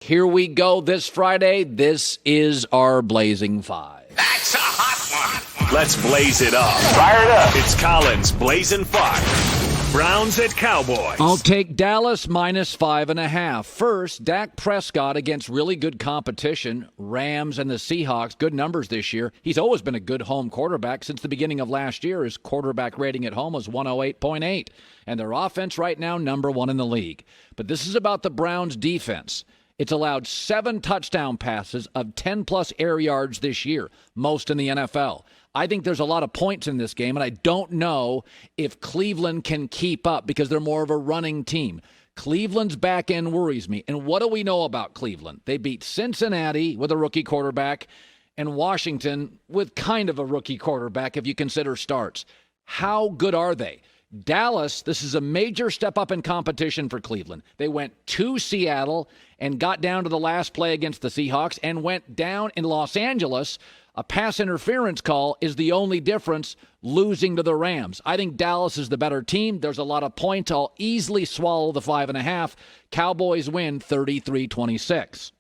Here we go this Friday. This is our Blazing 5. That's a hot one. Let's blaze it up. Fire it up. It's Colin's Blazing 5. Browns at Cowboys. I'll take Dallas minus 5.5. First, Dak Prescott against really good competition. Rams and the Seahawks, good numbers this year. He's always been a good home quarterback. Since the beginning of last year, his quarterback rating at home was 108.8. And their offense right now, number 1 in the league. But this is about the Browns' defense. It's allowed 7 touchdown passes of 10-plus air yards this year, most in the NFL. I think there's a lot of points in this game, and I don't know if Cleveland can keep up because they're more of a running team. Cleveland's back end worries me. And what do we know about Cleveland? They beat Cincinnati with a rookie quarterback and Washington with kind of a rookie quarterback if you consider starts. How good are they? Dallas, this is a major step up in competition for Cleveland. They went to Seattle and got down to the last play against the Seahawks and went down in Los Angeles. A pass interference call is the only difference, losing to the Rams. I think Dallas is the better team. There's a lot of points. I'll easily swallow the 5.5. Cowboys win 33-26.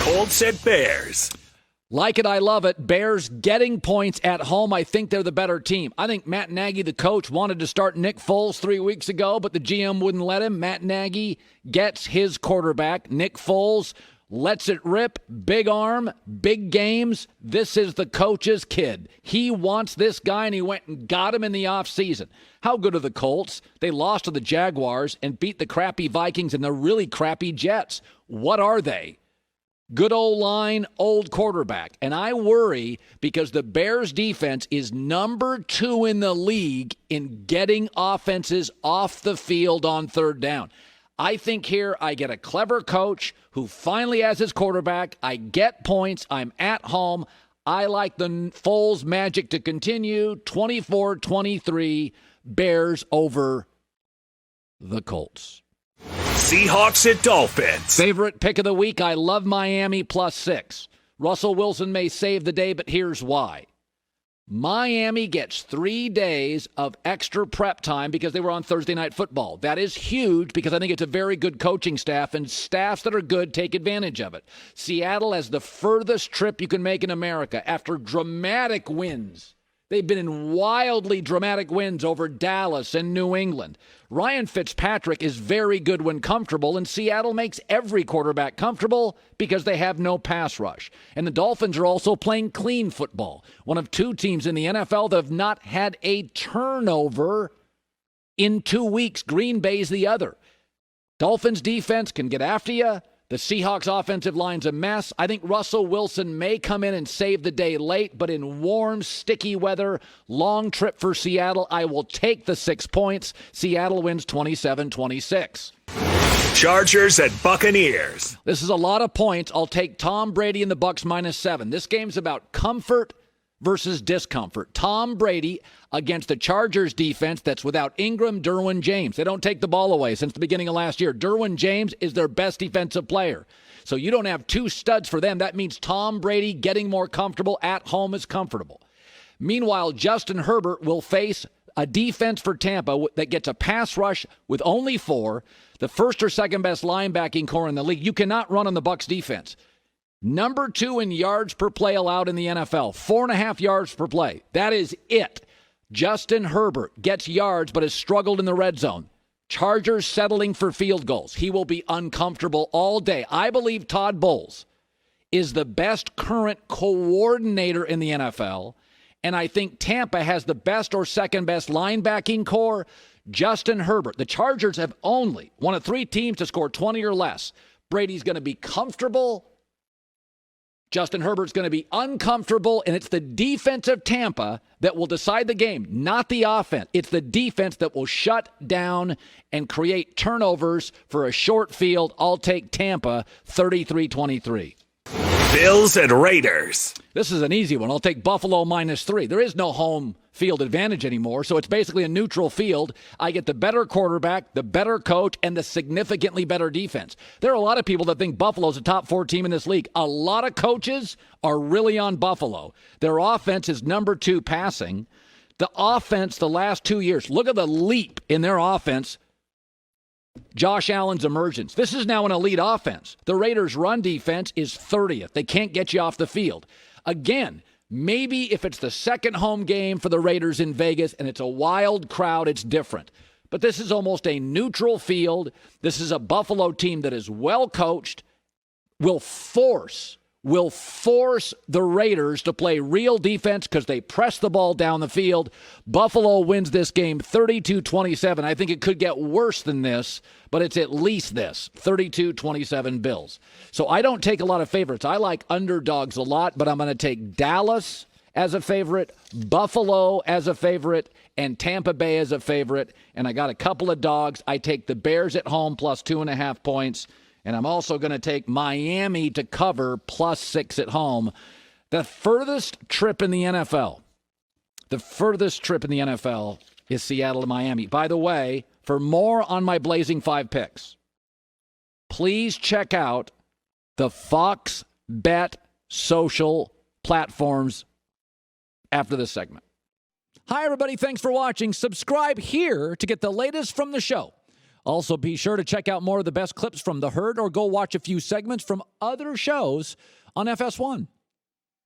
Colts at Bears. Like it, I love it. Bears getting points at home. I think they're the better team. I think Matt Nagy, the coach, wanted to start Nick Foles 3 weeks ago, but the GM wouldn't let him. Matt Nagy gets his quarterback. Nick Foles lets it rip. Big arm, big games. This is the coach's kid. He wants this guy, and he went and got him in the offseason. How good are the Colts? They lost to the Jaguars and beat the crappy Vikings and the really crappy Jets. What are they? Good old line, old quarterback. And I worry because the Bears defense is number 2 in the league in getting offenses off the field on third down. I think here I get a clever coach who finally has his quarterback. I get points. I'm at home. I like the Foles magic to continue. 24-23, Bears over the Colts. Seahawks at Dolphins. Favorite pick of the week, I love Miami +6. Russell Wilson may save the day, but here's why. Miami gets 3 days of extra prep time because they were on Thursday Night Football. That is huge because I think it's a very good coaching staff, and staffs that are good take advantage of it. Seattle has the furthest trip you can make in America after dramatic wins. They've been in wildly dramatic wins over Dallas and New England. Ryan Fitzpatrick is very good when comfortable, and Seattle makes every quarterback comfortable because they have no pass rush. And the Dolphins are also playing clean football. One of 2 teams in the NFL that have not had a turnover in 2 weeks. Green Bay's the other. Dolphins defense can get after you. The Seahawks offensive line's a mess. I think Russell Wilson may come in and save the day late, but in warm, sticky weather, long trip for Seattle, I will take the 6 points. Seattle wins 27-26. Chargers at Buccaneers. This is a lot of points. I'll take Tom Brady and the Bucs -7. This game's about comfort versus discomfort. Tom Brady against the Chargers defense that's without Ingram, Derwin James. They don't take the ball away since the beginning of last year. Derwin James is their best defensive player. So you don't have 2 studs for them. That means Tom Brady getting more comfortable at home is comfortable. Meanwhile, Justin Herbert will face a defense for Tampa that gets a pass rush with only 4, the first or second best linebacking core in the league. You cannot run on the Bucs defense. Number 2 in yards per play allowed in the NFL, 4.5 yards per play. That is it. Justin Herbert gets yards but has struggled in the red zone. Chargers settling for field goals. He will be uncomfortable all day. I believe Todd Bowles is the best current coordinator in the NFL, and I think Tampa has the best or second best linebacking core. Justin Herbert. The Chargers have only one of 3 teams to score 20 or less. Brady's going to be comfortable. Justin Herbert's going to be uncomfortable, and it's the defense of Tampa that will decide the game, not the offense. It's the defense that will shut down and create turnovers for a short field. I'll take Tampa 33-23. Bills and Raiders. This is an easy one. I'll take Buffalo -3. There is no home field advantage anymore, so it's basically a neutral field. I get the better quarterback, the better coach, and the significantly better defense. There are a lot of people that think Buffalo's a top 4 team in this league. A lot of coaches are really on Buffalo. Their offense is number 2 passing. The offense the last 2 years, look at the leap in their offense Josh Allen's emergence. This is now an elite offense. The Raiders' run defense is 30th. They can't get you off the field. Again, maybe if it's the second home game for the Raiders in Vegas and it's a wild crowd, it's different. But this is almost a neutral field. This is a Buffalo team that is well coached, will force the Raiders to play real defense because they press the ball down the field. Buffalo wins this game 32-27. I think it could get worse than this, but it's at least this, 32-27 Bills. So I don't take a lot of favorites. I like underdogs a lot, but I'm going to take Dallas as a favorite, Buffalo as a favorite, and Tampa Bay as a favorite. And I got a couple of dogs. I take the Bears at home plus 2.5 points. And I'm also going to take Miami to cover plus 6 at home. The furthest trip in the NFL is Seattle to Miami. By the way, for more on my Blazing 5 picks, please check out the Fox Bet social platforms after this segment. Hi, everybody. Thanks for watching. Subscribe here to get the latest from the show. Also, be sure to check out more of the best clips from The Herd or go watch a few segments from other shows on FS1.